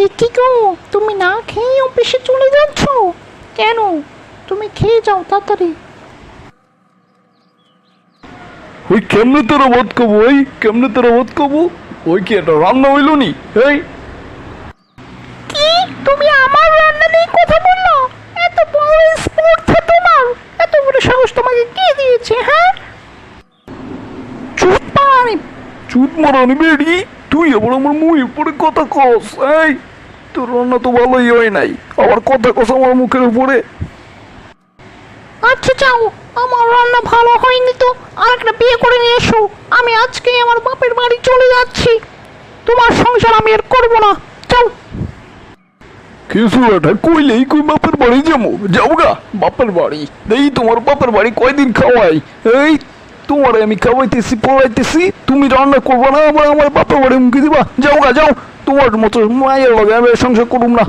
এ কি গো, তুমি না খেয়ে অফিসে চলে যাচ্ছ কেন? তুমি খেয়ে যাও তাড়াতাড়ি। ওই কেমনে তোরা বোধ করবো, কেমনে তোরা বোধ করবো? ওই কি এটা রান্না হইল নি? এই কি, তুমি আমার রান্না নিয়ে কথা বললো? এত বড় স্পর্ধা তোমার? এত বড় সাহস তোমাকে কে দিয়েছে? হ্যাঁ, চুপ পারি। চুপ মারানি বেড়ি, তুই আবার আমার মুখের উপরে কথা কস? এই তোর রান্না তো ভালোই হয় নাই, আবার কথা কস আমার মুখের উপরে। আচ্ছা যাও, আমার রান্না ভালো হয়নি তো আরেকটা বিয়ে করে নিয়ে এসো। আমি আজকেই আমার বাপের বাড়ি চলে যাচ্ছি। তোমার সংসার আমি আর করবো না, যাও। কিছু একটা কইলেই কই বাপের বাড়ি যাবো, যাবো গা বাপের বাড়ি। এই তোমার বাপের বাড়ি কয়দিন খাওয়াই? এই তোমার আমি খাওয়াইতেছি পড়াইতেছি, তুমি রান্না করবো না, আবার আমার বাপের বাড়ি মুখে দিবা? যাও গা যাও, তোমার মতো মায়ের লগে আমি সংসার করুম না।